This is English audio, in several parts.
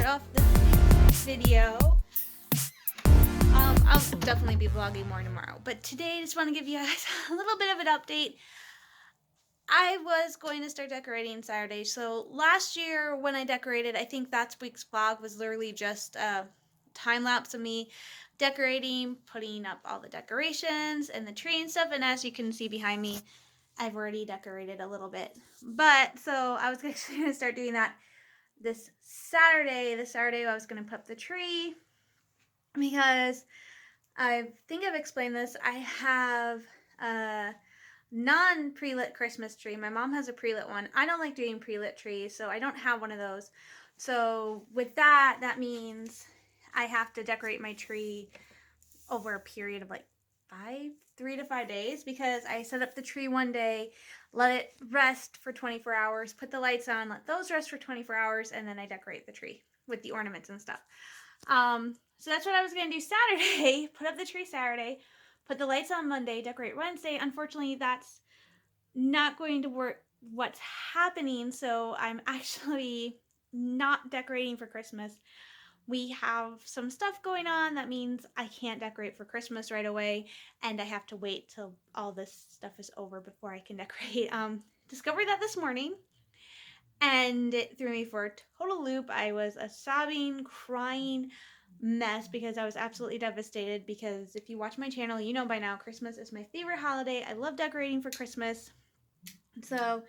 off this video. I'll definitely be vlogging more tomorrow, but today I just want to give you guys a little bit of an update. I was going to start decorating Saturday, so last year when I decorated, I think that week's vlog was literally just a time lapse of me decorating, putting up all the decorations and the tree and stuff, and as you can see behind me, I've already decorated a little bit. But so I was actually going to start doing that this Saturday. This Saturday I was going to put up the tree because I think I've explained this. I have a non-pre-lit Christmas tree. My mom has a pre-lit one. I don't like doing pre-lit trees, so I don't have one of those. So with that, that means I have to decorate my tree over a period of like 3 to 5 days, because I set up the tree one day, let it rest for 24 hours, put the lights on, let those rest for 24 hours, and then I decorate the tree with the ornaments and stuff. So that's what I was going to do Saturday, put up the tree Saturday, put the lights on Monday, decorate Wednesday. Unfortunately, that's not going to work what's happening, so I'm actually not decorating for Christmas. We have some stuff going on that means I can't decorate for Christmas right away, and I have to wait till all this stuff is over before I can decorate. Discovered that this morning, and it threw me for a total loop. I was a sobbing, crying mess because I was absolutely devastated, because if you watch my channel, you know by now Christmas is my favorite holiday. I love decorating for Christmas. So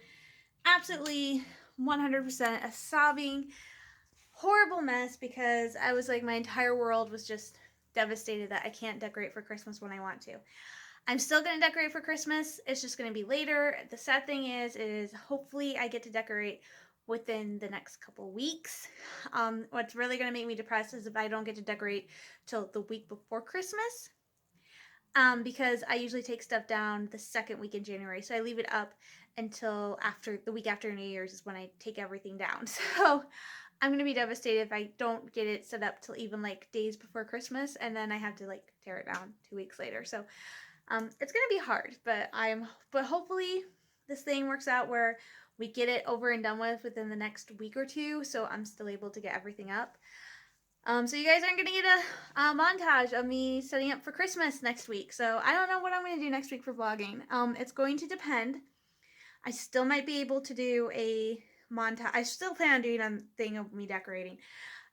absolutely 100% a sobbing, horrible mess, because I was like, my entire world was just devastated that I can't decorate for Christmas when I want to. I'm still going to decorate for Christmas. It's just going to be later. The sad thing is hopefully I get to decorate within the next couple weeks. What's really going to make me depressed is if I don't get to decorate till the week before Christmas. Because I usually take stuff down the second week in January. So I leave it up until after the week after New Year's is when I take everything down. So I'm going to be devastated if I don't get it set up till even like days before Christmas, and then I have to like tear it down 2 weeks later. So it's going to be hard, but hopefully this thing works out where we get it over and done with within the next week or two, so I'm still able to get everything up. So you guys aren't going to get a montage of me setting up for Christmas next week. So I don't know what I'm going to do next week for vlogging. It's going to depend. I still might be able to do a montage. I still plan on doing a thing of me decorating.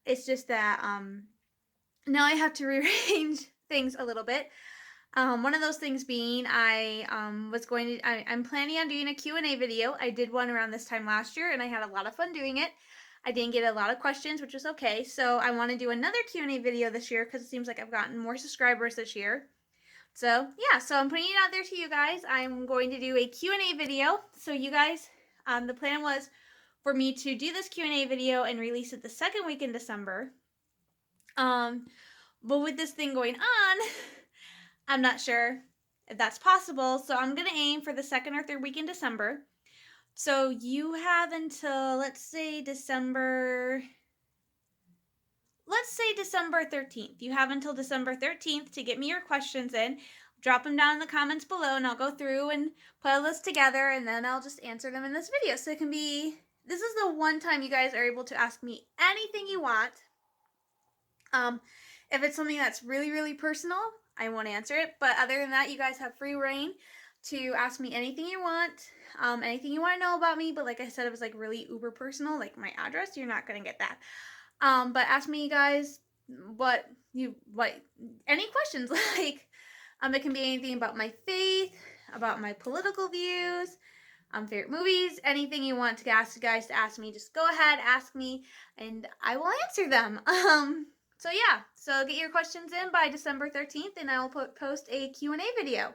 It's just that now I have to rearrange things a little bit. One of those things being I'm planning on doing a Q&A video. I did one around this time last year and I had a lot of fun doing it. I didn't get a lot of questions, which was okay. So I want to do another Q&A video this year because it seems like I've gotten more subscribers this year. So yeah, so I'm putting it out there to you guys. I'm going to do a Q&A video. So you guys, the plan was for me to do this Q&A video and release it the second week in December. But with this thing going on, I'm not sure if that's possible. So I'm going to aim for the second or third week in December. So you have until, let's say December 13th. You have until December 13th to get me your questions in. Drop them down in the comments below and I'll go through and put a list together, and then I'll just answer them in this video. So this is the one time you guys are able to ask me anything you want. If it's something that's really, really personal, I won't answer it. But other than that, you guys have free reign to ask me anything you want, anything you want to know about me. But like I said, it was like really uber personal, like my address. You're not going to get that. But ask me, guys, any questions. Like, it can be anything about my faith, about my political views, favorite movies, anything you want to ask you guys to ask me. Just go ahead, ask me, and I will answer them. So yeah, so get your questions in by December 13th, and I will post a Q&A video,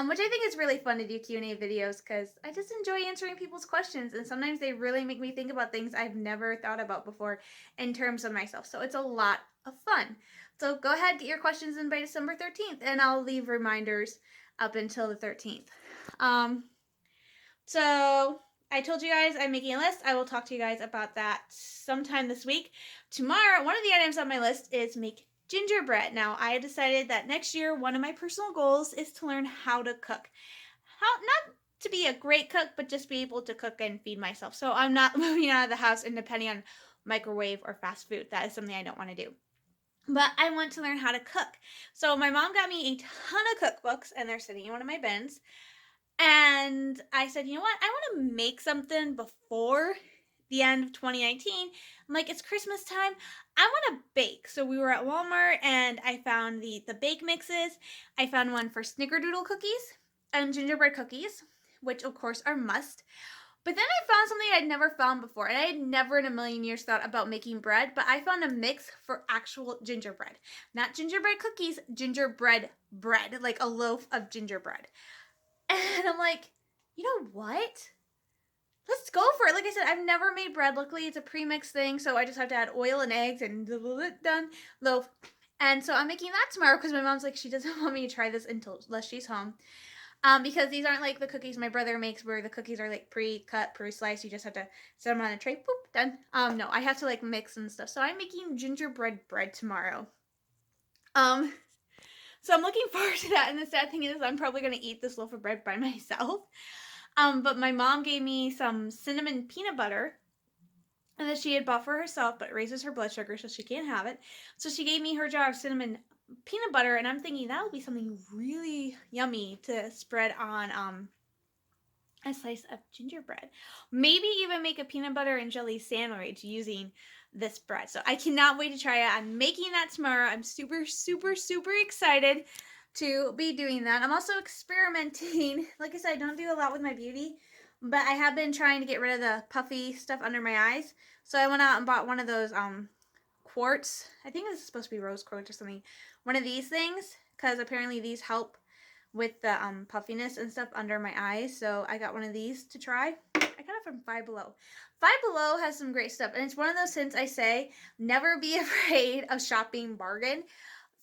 which I think is really fun to do Q&A videos because I just enjoy answering people's questions, and sometimes they really make me think about things I've never thought about before in terms of myself. So it's a lot of fun. So go ahead, get your questions in by December 13th, and I'll leave reminders up until the 13th. So I told you guys I'm making a list. I will talk to you guys about that sometime this week. Tomorrow, one of the items on my list is make gingerbread. Now, I have decided that next year, one of my personal goals is to learn how to cook. to be a great cook, but just be able to cook and feed myself. So I'm not moving out of the house and depending on microwave or fast food. That is something I don't want to do. But I want to learn how to cook. So my mom got me a ton of cookbooks and they're sitting in one of my bins. And I said, you know what? I want to make something before the end of 2019. I'm like, it's Christmas time. I want to bake. So we were at Walmart and I found the bake mixes. I found one for snickerdoodle cookies and gingerbread cookies, which of course are must. But then I found something I'd never found before, and I had never in a million years thought about making bread, but I found a mix for actual gingerbread. Not gingerbread cookies, gingerbread bread, like a loaf of gingerbread. And I'm like, you know what? Let's go for it. Like I said, I've never made bread. Luckily, it's a pre-mixed thing, so I just have to add oil and eggs and done loaf. And so I'm making that tomorrow because my mom's like, she doesn't want me to try this unless she's home. Because these aren't like the cookies my brother makes where the cookies are like pre-cut, pre-sliced. You just have to set them on a tray. Boop, done. No, I have to like mix and stuff. So I'm making gingerbread bread tomorrow. So I'm looking forward to that. And the sad thing is I'm probably going to eat this loaf of bread by myself. But my mom gave me some cinnamon peanut butter and that she had bought for herself, but it raises her blood sugar, so she can't have it. So she gave me her jar of cinnamon peanut butter, and I'm thinking that would be something really yummy to spread on a slice of gingerbread. Maybe even make a peanut butter and jelly sandwich using this bread. So I cannot wait to try it. I'm making that tomorrow. I'm super, super, super excited to be doing that. I'm also experimenting. Like I said, I don't do a lot with my beauty, but I have been trying to get rid of the puffy stuff under my eyes. So I went out and bought one of those quartz. I think this is supposed to be rose quartz or something. One of these things, because apparently these help with the puffiness and stuff under my eyes. So I got one of these to try. I got it from Five Below. Five Below has some great stuff, and it's one of those scents I say, never be afraid of shopping bargain.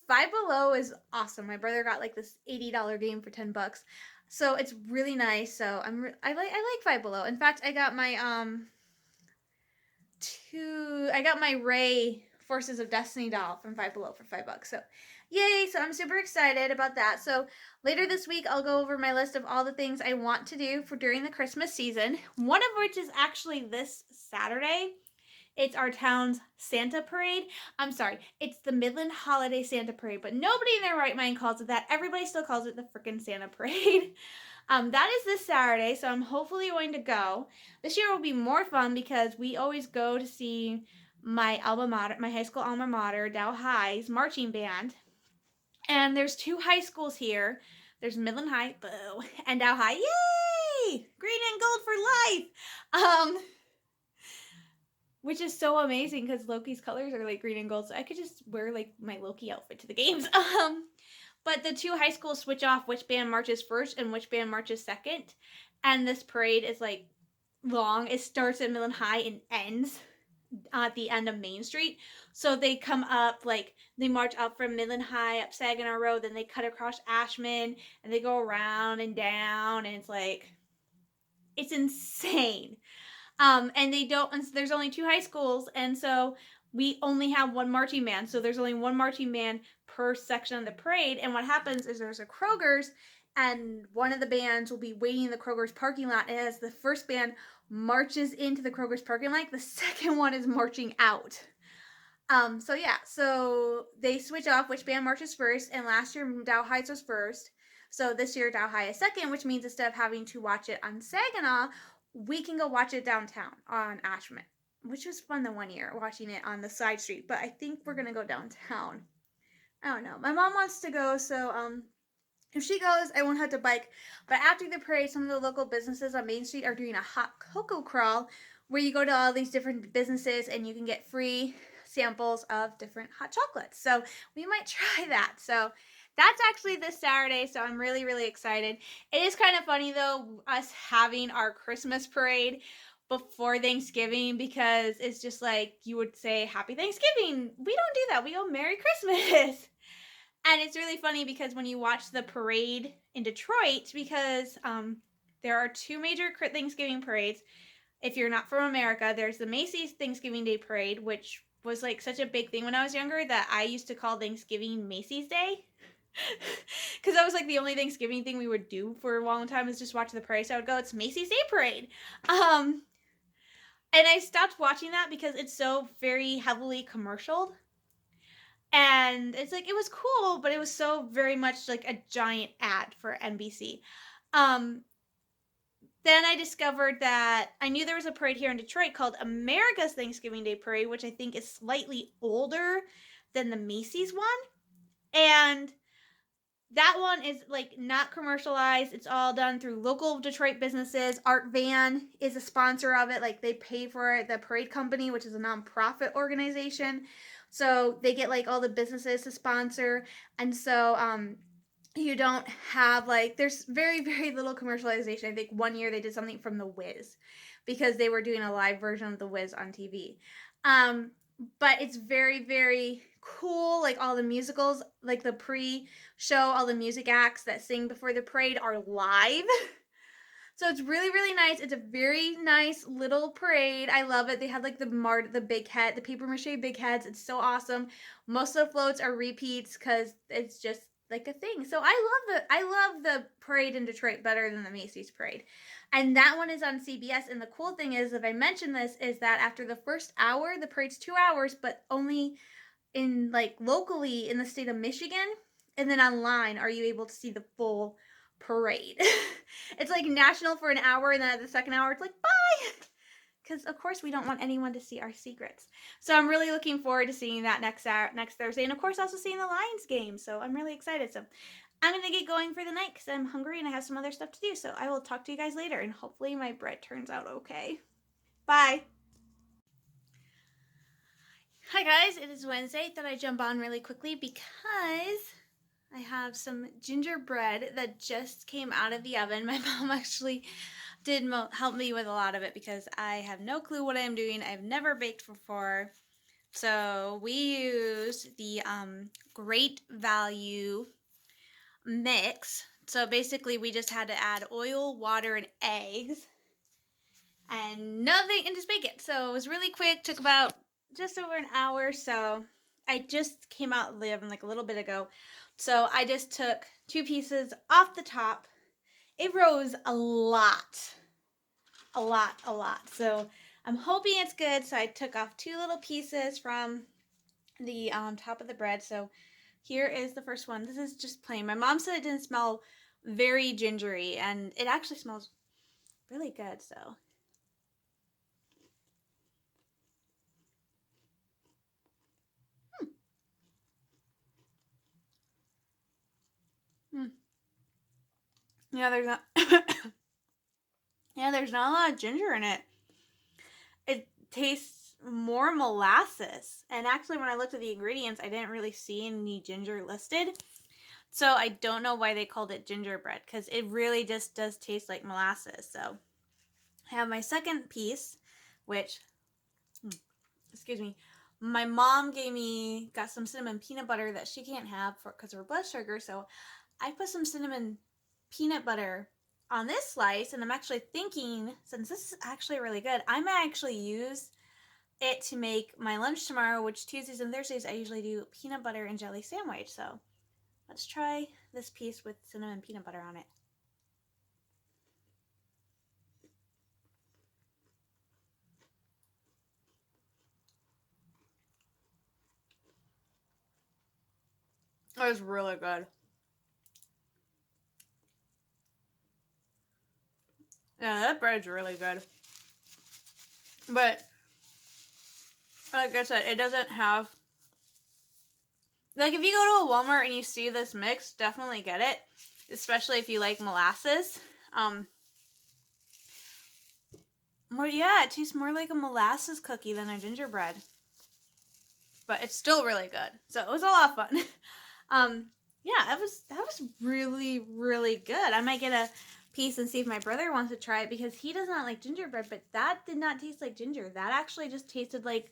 Five Below is awesome. My brother got like this $80 game for $10. So it's really nice. So I like Five Below. In fact, I got my Ray Forces of Destiny doll from Five Below for $5. So yay, so I'm super excited about that. So later this week I'll go over my list of all the things I want to do for during the Christmas season. One of which is actually this Saturday. It's our town's Santa Parade. I'm sorry, it's the Midland Holiday Santa Parade, but nobody in their right mind calls it that. Everybody still calls it the frickin' Santa Parade. That is this Saturday, so I'm hopefully going to go. This year will be more fun because we always go to see my alma mater, my high school alma mater, Dow High's marching band. And there's two high schools here. There's Midland High, boo, and Dow High. Yay! Green and gold for life. Which is so amazing because Loki's colors are like green and gold, so I could just wear like my Loki outfit to the games. But the two high schools switch off which band marches first and which band marches second. And this parade is like long. It starts at Midland High and ends at the end of Main Street. So they come up, like they march up from Midland High up Saginaw Road, then they cut across Ashman and they go around and down, and it's like, it's insane. And they don't, and there's only two high schools, and so we only have one marching band. So there's only one marching band per section of the parade. And what happens is there's a Kroger's, and one of the bands will be waiting in the Kroger's parking lot. And as the first band marches into the Kroger's parking lot, the second one is marching out. So yeah, so they switch off which band marches first, and last year Dow Heights was first. So this year Dow High is second, which means instead of having to watch it on Saginaw, we can go watch it downtown on Ashman, which was fun the one year, watching it on the side street. But I think we're going to go downtown. I don't know. My mom wants to go, so if she goes, I won't have to bike. But after the parade, some of the local businesses on Main Street are doing a hot cocoa crawl where you go to all these different businesses and you can get free samples of different hot chocolates. So we might try that. So that's actually this Saturday, so I'm really, really excited. It is kind of funny, though, us having our Christmas parade before Thanksgiving, because it's just like you would say, Happy Thanksgiving. We don't do that. We go, Merry Christmas. And it's really funny because when you watch the parade in Detroit, because there are two major Thanksgiving parades. If you're not from America, there's the Macy's Thanksgiving Day Parade, which was like such a big thing when I was younger that I used to call Thanksgiving Macy's Day. Because that was like the only Thanksgiving thing we would do for a long time is just watch the parade. So I would go, it's Macy's Day Parade. And I stopped watching that because it's so very heavily commercialed. And it's like, it was cool, but it was so very much like a giant ad for NBC. Um, then I discovered that I knew there was a parade here in Detroit called America's Thanksgiving Day Parade, which I think is slightly older than the Macy's one. And that one is like not commercialized. It's all done through local Detroit businesses. Art Van is a sponsor of it. Like they pay for it. The Parade Company, which is a nonprofit organization. So they get like all the businesses to sponsor. And so you don't have like, there's very, very little commercialization. I think one year they did something from The Wiz because they were doing a live version of The Wiz on TV. But it's very, very cool. Like all the musicals, like the pre-show, all the music acts that sing before the parade are live. So it's really, really nice. It's a very nice little parade. I love it. They had like the big head, the paper mache big heads. It's so awesome. Most of the floats are repeats because it's just like a thing. So I love the parade in Detroit better than the Macy's parade. And that one is on CBS. And the cool thing is, if I mention this, is that after the first hour, the parade's 2 hours, but only in like locally in the state of Michigan, and then online are you able to see the full parade. It's like national for an hour, and then at the second hour it's like bye, because of course we don't want anyone to see our secrets. So I'm really looking forward to seeing that next Thursday, and of course also seeing the Lions game. So I'm really excited. So I'm gonna get going for the night because I'm hungry and I have some other stuff to do. So I will talk to you guys later, and hopefully my bread turns out okay. Bye. Hi guys, it is Wednesday. Thought I'd jump on really quickly because I have some gingerbread that just came out of the oven. My mom actually did help me with a lot of it because I have no clue what I'm doing. I've never baked before. So we used the Great Value mix. So basically we just had to add oil, water, and eggs and nothing, and just bake it. So it was really quick, took about just over an hour. So I just came out of the oven like a little bit ago. So I just took 2 pieces off the top. It rose a lot. So I'm hoping it's good. So I took off 2 little pieces from the top of the bread. So here is the first one. This is just plain. My mom said it didn't smell very gingery, and it actually smells really good. So yeah, there's not yeah, there's not a lot of ginger in it. It tastes more molasses. And actually, when I looked at the ingredients, I didn't really see any ginger listed. So I don't know why they called it gingerbread, because it really just does taste like molasses. So I have my second piece, which, excuse me, my mom got some cinnamon peanut butter that she can't have because of her blood sugar. So I put some cinnamon peanut butter on this slice, and I'm actually thinking, since this is actually really good, I might actually use it to make my lunch tomorrow, which Tuesdays and Thursdays I usually do peanut butter and jelly sandwich. So let's try this piece with cinnamon peanut butter on it. That was really good. Yeah, that bread's really good. But like I said, it doesn't have, like, if you go to a Walmart and you see this mix, definitely get it, especially if you like molasses. Yeah, it tastes more like a molasses cookie than a gingerbread, but it's still really good. So it was a lot of fun. Yeah, that was really, really good. I might get a piece and see if my brother wants to try it, because he does not like gingerbread, but that did not taste like ginger. That actually just tasted like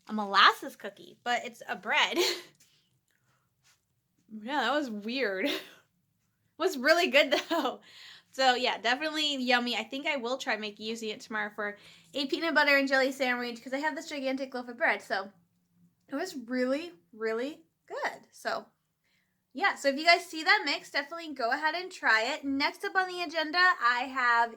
a molasses cookie, but it's a bread. Yeah, that was weird. It was really good though. So yeah, definitely yummy. I think I will try using it tomorrow for a peanut butter and jelly sandwich, because I have this gigantic loaf of bread. So it was really, really good. So Yeah, so if you guys see that mix, definitely go ahead and try it. Next up on the agenda, I have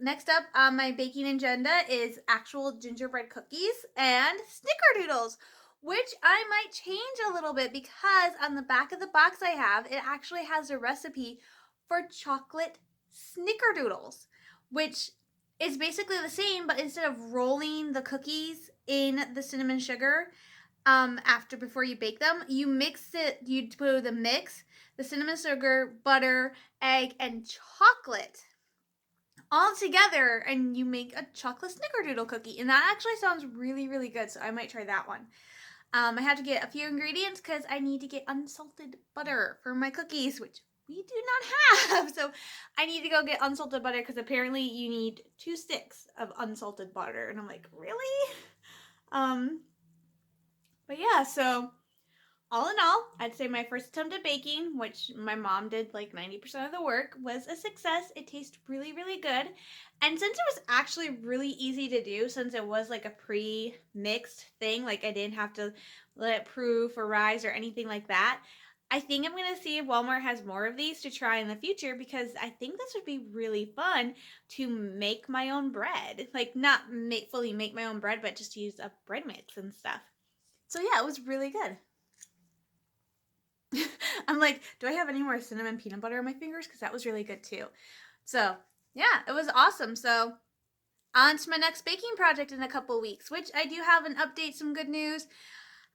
next up on my baking agenda is actual gingerbread cookies and snickerdoodles, which I might change a little bit because on the back of the box I have, it actually has a recipe for chocolate snickerdoodles, which is basically the same, but instead of rolling the cookies in the cinnamon sugar, after before you bake them, you put the cinnamon sugar, butter, egg, and chocolate all together, and you make a chocolate snickerdoodle cookie, and that actually sounds really, really good, so I might try that one. I have to get a few ingredients because I need to get unsalted butter for my cookies, which we do not have. So I need to go get unsalted butter because apparently you need 2 sticks of unsalted butter, and I'm like, really? Um, but yeah, so all in all, I'd say my first attempt at baking, which my mom did like 90% of the work, was a success. It tastes really, really good. And since it was actually really easy to do, since it was like a pre mixed thing, like I didn't have to let it proof or rise or anything like that, I think I'm going to see if Walmart has more of these to try in the future because I think this would be really fun to make my own bread. Like, not fully make my own bread, but just use a bread mix and stuff. So, yeah, it was really good. I'm like, do I have any more cinnamon peanut butter on my fingers? Because that was really good too. So, yeah, it was awesome. So, on to my next baking project in a couple weeks, which I do have an update, some good news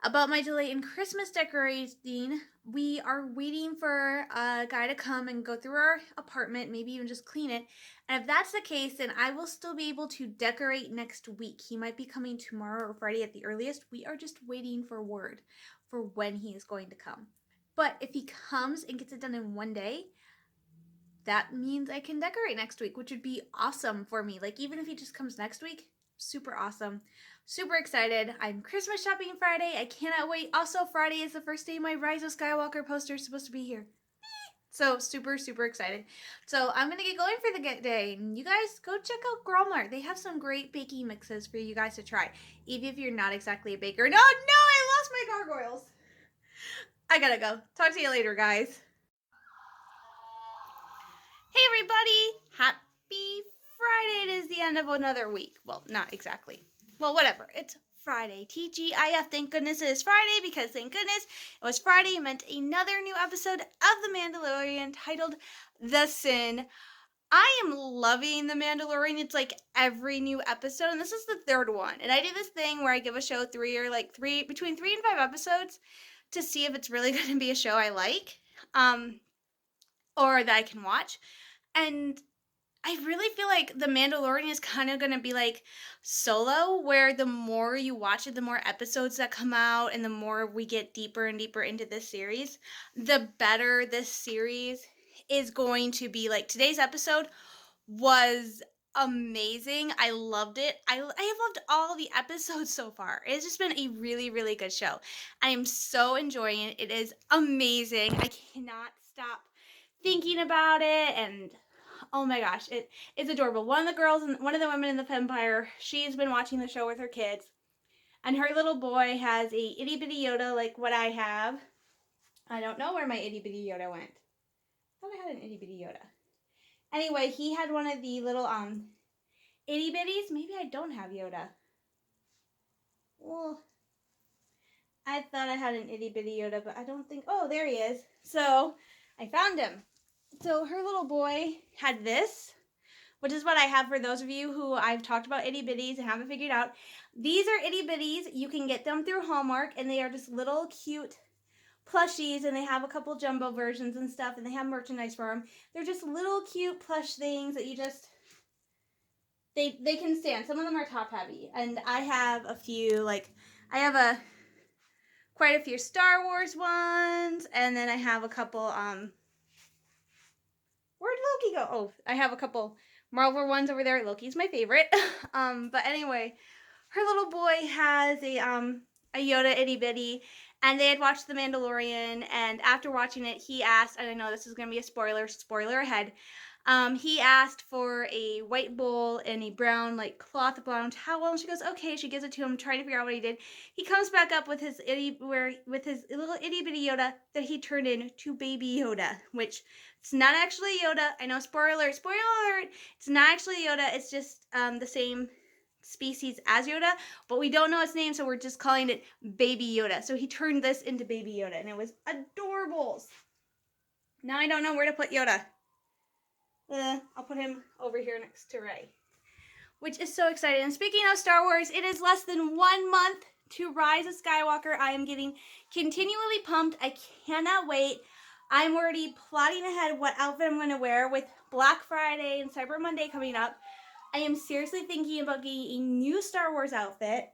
about my delay in Christmas decorating. We are waiting for a guy to come and go through our apartment, maybe even just clean it. And if that's the case, then I will still be able to decorate next week. He might be coming tomorrow or Friday at the earliest. We are just waiting for word for when he is going to come. But if he comes and gets it done in one day, that means I can decorate next week, which would be awesome for me. Like, even if he just comes next week, super awesome. Super excited. I'm Christmas shopping Friday. I cannot wait. Also, Friday is the first day my Rise of Skywalker poster is supposed to be here. So, super, super excited. So, I'm going to get going for the day. And you guys go check out Walmart. They have some great baking mixes for you guys to try, even if you're not exactly a baker. No, I lost my gargoyles. I gotta go. Talk to you later, guys. Hey everybody! Happy Friday! It is the end of another week. Well, not exactly. Well, whatever. It's Friday. TGIF. Thank goodness it is Friday because thank goodness it was Friday. It meant another new episode of The Mandalorian titled The Sin. I am loving The Mandalorian. It's like every new episode, and this is the third one. And I do this thing where I give a show between 3 and 5 episodes to see if it's really going to be a show I like, or that I can watch. And I really feel like The Mandalorian is kind of going to be like Solo, where the more you watch it, the more episodes that come out, and the more we get deeper and deeper into this series, the better this series is going to be. Like, today's episode was amazing. I loved it. I have loved all the episodes so far. It's just been a really, really good show. I am so enjoying it. It is amazing. I cannot stop thinking about it, and oh my gosh, it's adorable. One of the women in the Empire, she's been watching the show with her kids, and her little boy has a itty bitty Yoda like what I have. I don't know where my itty bitty Yoda went. I thought I had an itty bitty Yoda. Anyway, he had one of the little itty bitties. Maybe I don't have Yoda. Well, I thought I had an itty bitty Yoda, but I don't think. Oh, there he is. So I found him. So her little boy had this, which is what I have for those of you who I've talked about itty bitties and haven't figured out. These are itty bitties. You can get them through Hallmark, and they are just little cute plushies, and they have a couple jumbo versions and stuff, and they have merchandise for them. They're just little cute plush things that you just, they can stand. Some of them are top heavy, and I have a few, like, I have quite a few Star Wars ones, and then I have a couple, where'd Loki go? Oh, I have a couple Marvel ones over there. Loki's my favorite. But anyway, her little boy has a Yoda itty bitty, and they had watched The Mandalorian, and after watching it, he asked, and I know this is gonna be a spoiler ahead, He asked for a white bowl and a brown, like, cloth brown towel, and she goes, okay. She gives it to him, trying to figure out what he did. He comes back up with his with his little itty bitty Yoda that he turned into Baby Yoda, which it's not actually Yoda. I know, spoiler alert, spoiler alert. It's not actually Yoda. It's just the same species as Yoda, but we don't know its name, so we're just calling it Baby Yoda. So he turned this into Baby Yoda, and it was adorable. Now I don't know where to put Yoda. I'll put him over here next to Rey, which is so exciting. And speaking of Star Wars, it is less than 1 month to Rise of Skywalker. I am getting continually pumped. I cannot wait. I'm already plotting ahead what outfit I'm going to wear with Black Friday and Cyber Monday coming up. I am seriously thinking about getting a new Star Wars outfit,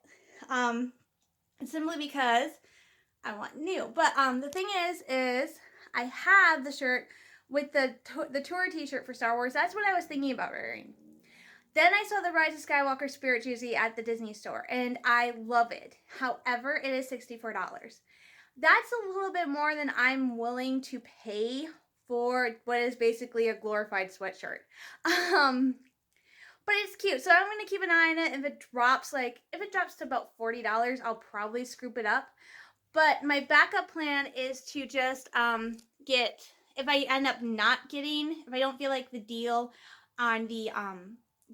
simply because I want new. But the thing is I have the shirt with the tour t-shirt for Star Wars. That's what I was thinking about wearing. Then I saw the Rise of Skywalker Spirit jersey at the Disney store, and I love it. However, it is $64. That's a little bit more than I'm willing to pay for what is basically a glorified sweatshirt. But it's cute, so I'm gonna keep an eye on it. If it drops to about $40, I'll probably scoop it up. But my backup plan is to just get, if I end up not getting, if I don't feel like the deal on the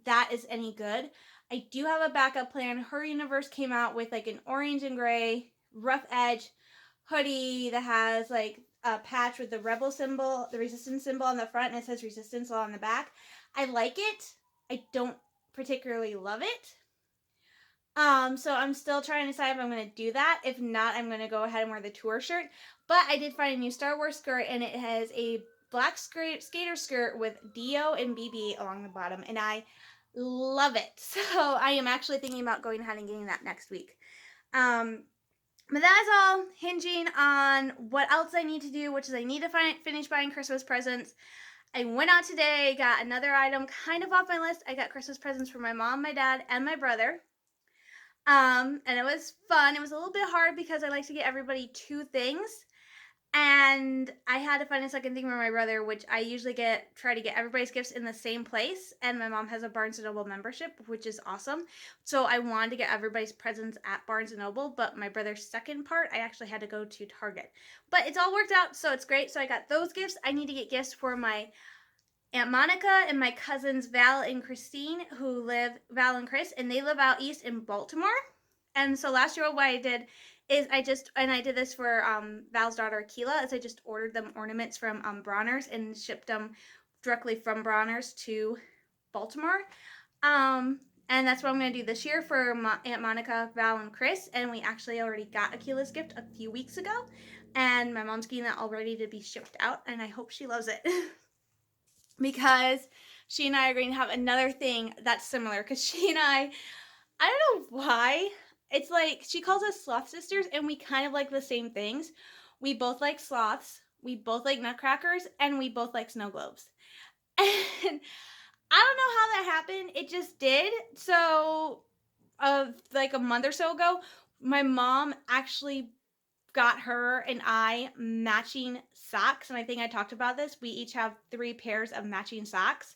that is any good, I do have a backup plan. Her Universe came out with like an orange and gray rough edge hoodie that has like a patch with the rebel symbol, the resistance symbol on the front, and it says resistance on the back. I like it. I don't particularly love it. So I'm still trying to decide if I'm going to do that. If not, I'm going to go ahead and wear the tour shirt. But I did find a new Star Wars skirt, and it has a black skater skirt with Dio and BB along the bottom, and I love it. So I am actually thinking about going ahead and getting that next week. But that is all hinging on what else I need to do, which is I need to finish buying Christmas presents. I went out today, got another item kind of off my list. I got Christmas presents for my mom, my dad, and my brother. And it was fun. It was a little bit hard because I like to get everybody 2 things. And I had to find a second thing for my brother, which I usually try to get everybody's gifts in the same place. And my mom has a Barnes & Noble membership, which is awesome. So I wanted to get everybody's presents at Barnes & Noble, but my brother's second part, I actually had to go to Target. But it's all worked out, so it's great. So I got those gifts. I need to get gifts for my Aunt Monica and my cousins Val and Christine, Val and Chris, and they live out east in Baltimore. And so last year what I did is I did this for Val's daughter Keela, is I just ordered them ornaments from Bronner's and shipped them directly from Bronner's to Baltimore. And that's what I'm going to do this year for Aunt Monica, Val, and Chris. And we actually already got Akila's gift a few weeks ago. And my mom's getting that all ready to be shipped out, and I hope she loves it. Because she and I are going to have another thing that's similar. Because she and I don't know why. It's like she calls us sloth sisters, and we kind of like the same things. We both like sloths, we both like nutcrackers, and we both like snow globes. And I don't know how that happened. It just did. So, like a month or so ago, my mom actually got her and I matching socks. And I think I talked about this. We each have 3 pairs of matching socks.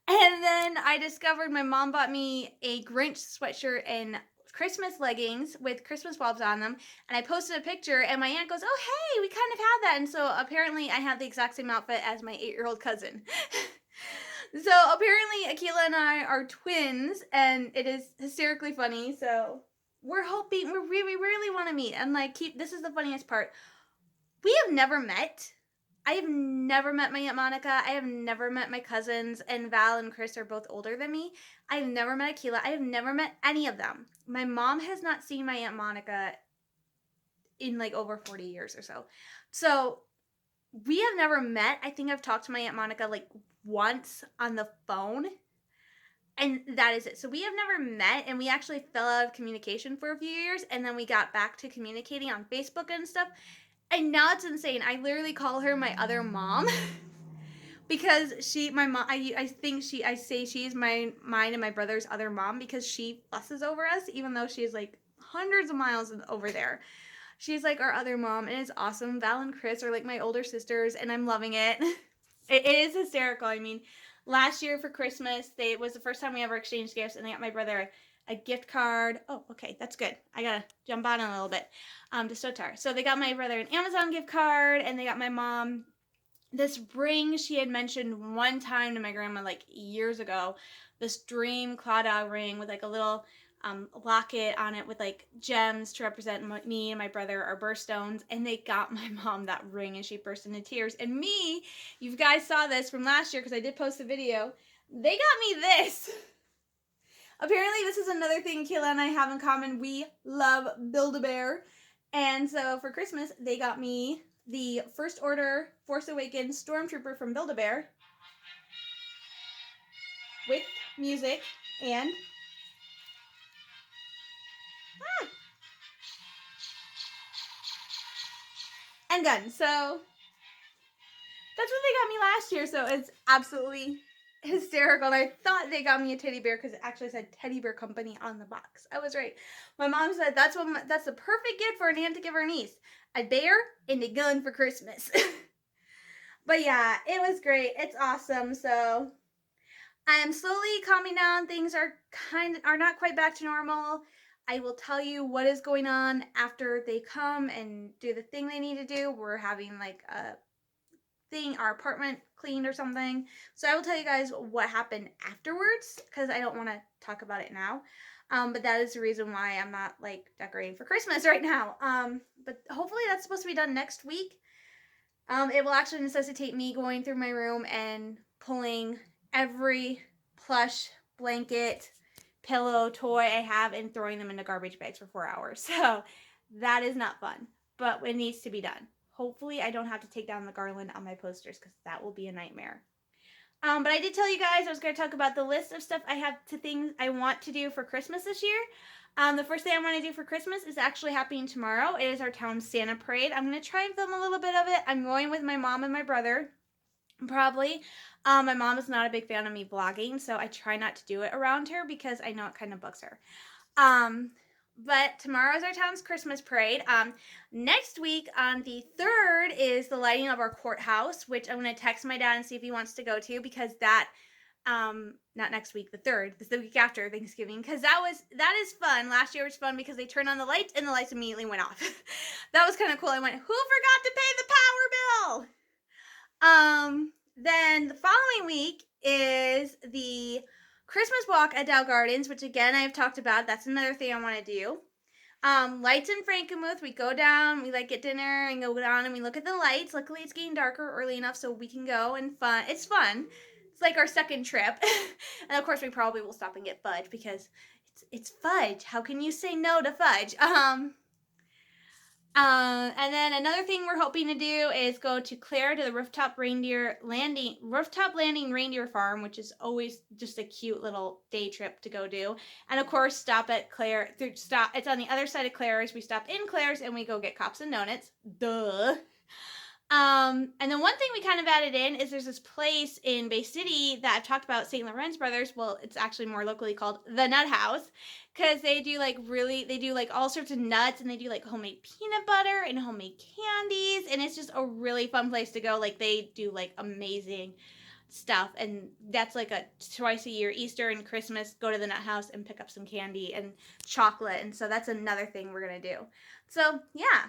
And then I discovered my mom bought me a Grinch sweatshirt and Christmas leggings with Christmas bulbs on them. And I posted a picture, and my aunt goes, oh, hey, we kind of have that. And so apparently I have the exact same outfit as my 8-year-old cousin. So apparently Akila and I are twins, and it is hysterically funny. So we're hoping, we really want to meet. And like, this is the funniest part. We have never met. I have never met my Aunt Monica. I have never met my cousins, and Val and Chris are both older than me. I have never met Akila. I have never met any of them. My mom has not seen my Aunt Monica in like over 40 years or so. So we have never met. I think I've talked to my Aunt Monica like once on the phone, and that is it. So we have never met, and we actually fell out of communication for a few years, and then we got back to communicating on Facebook and stuff. And now it's insane. I literally call her my other mom because I say she's mine and my brother's other mom because she fusses over us, even though she's like hundreds of miles over there. She's like our other mom, and it's awesome. Val and Chris are like my older sisters, and I'm loving it. It is hysterical. I mean, last year for Christmas, it was the first time we ever exchanged gifts, and they got my brother a gift card. Oh, okay, that's good. I gotta jump on a little bit to Sotar. So they got my brother an Amazon gift card, and they got my mom this ring she had mentioned one time to my grandma like years ago. This dream Clawdog ring with like a little locket on it with like gems to represent me and my brother, our birthstones. And they got my mom that ring, and she burst into tears. And me, you guys saw this from last year because I did post a video. They got me this. Apparently, this is another thing Kayla and I have in common. We love Build-A-Bear. And so for Christmas, they got me the First Order Force Awakens Stormtrooper from Build-A-Bear with music and and guns. So that's what they got me last year. So it's absolutely hysterical. And I thought they got me a teddy bear because it actually said Teddy Bear Company on the box. I was right. My mom said that's the perfect gift for an aunt to give her niece. A bear and a gun for Christmas. But yeah, it was great. It's awesome. So I am slowly calming down. Things are not quite back to normal. I will tell you what is going on after they come and do the thing they need to do. We're having like a thing, our apartment cleaned or something. So I will tell you guys what happened afterwards because I don't want to talk about it now. But that is the reason why I'm not like decorating for Christmas right now. But hopefully that's supposed to be done next week. It will actually necessitate me going through my room and pulling every plush, blanket, pillow, toy I have and throwing them into garbage bags for 4 hours. So that is not fun, but it needs to be done. Hopefully I don't have to take down the garland on my posters because that will be a nightmare. But I did tell you guys I was going to talk about the list of stuff I have to things I want to do for Christmas this year. The first thing I want to do for Christmas is actually happening tomorrow. It is our town Santa Parade. I'm going to try and film a little bit of it. I'm going with my mom and my brother, probably. My mom is not a big fan of me vlogging, so I try not to do it around her because I know it kind of bugs her. But tomorrow is our town's Christmas parade. Next week on the 3rd is the lighting of our courthouse, which I'm going to text my dad and see if he wants to go to because that not next week, the 3rd, it's the week after Thanksgiving, because that is fun. Last year was fun because they turned on the lights and the lights immediately went off. That was kind of cool. I went, who forgot to pay the power bill? Then the following week is the Christmas walk at Dow Gardens, which again I've talked about. That's another thing I want to do. Lights in Frankenmuth. We go down, we like get dinner and go down and we look at the lights. Luckily it's getting darker early enough so we can go and fun. It's fun. It's like our second trip. And of course we probably will stop and get fudge because it's fudge. How can you say no to fudge? And then another thing we're hoping to do is go to Claire to the Rooftop Landing Reindeer Farm, which is always just a cute little day trip to go do. And of course, stop at Claire. It's on the other side of Claire's. We stop in Claire's and we go get Cops and Donuts. Duh. And then one thing we kind of added in is there's this place in Bay City that I've talked about, St. Laurent's Brothers. Well, it's actually more locally called the Nut House because they do like all sorts of nuts and they do like homemade peanut butter and homemade candies. And it's just a really fun place to go. Like they do like amazing stuff. And that's like a twice a year, Easter and Christmas, go to the Nut House and pick up some candy and chocolate. And so that's another thing we're going to do. So yeah.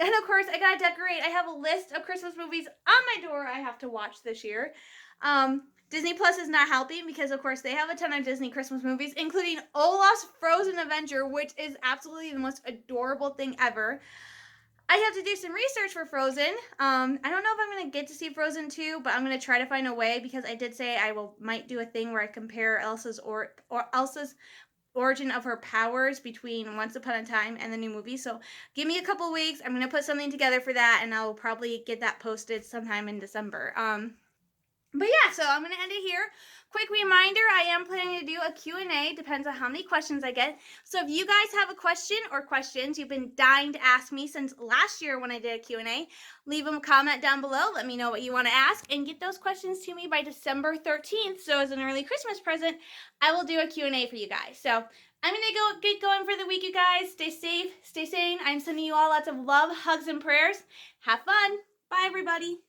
And of course, I gotta decorate. I have a list of Christmas movies on my door I have to watch this year. Disney Plus is not helping because, of course, they have a ton of Disney Christmas movies, including Olaf's Frozen Adventure, which is absolutely the most adorable thing ever. I have to do some research for Frozen. I don't know if I'm going to get to see Frozen 2, but I'm going to try to find a way because I did say I might do a thing where I compare Elsa's origin of her powers between Once Upon a Time and the new movie. So give me a couple weeks. I'm going to put something together for that and I'll probably get that posted sometime in December. But yeah, so I'm going to end it here. Quick reminder, I am planning to do a Q&A. Depends on how many questions I get. So if you guys have a question or questions you've been dying to ask me since last year when I did a Q&A, leave them a comment down below. Let me know what you want to ask and get those questions to me by December 13th. So as an early Christmas present, I will do a Q&A for you guys. So I'm going to get going for the week, you guys. Stay safe, stay sane. I'm sending you all lots of love, hugs, and prayers. Have fun. Bye, everybody.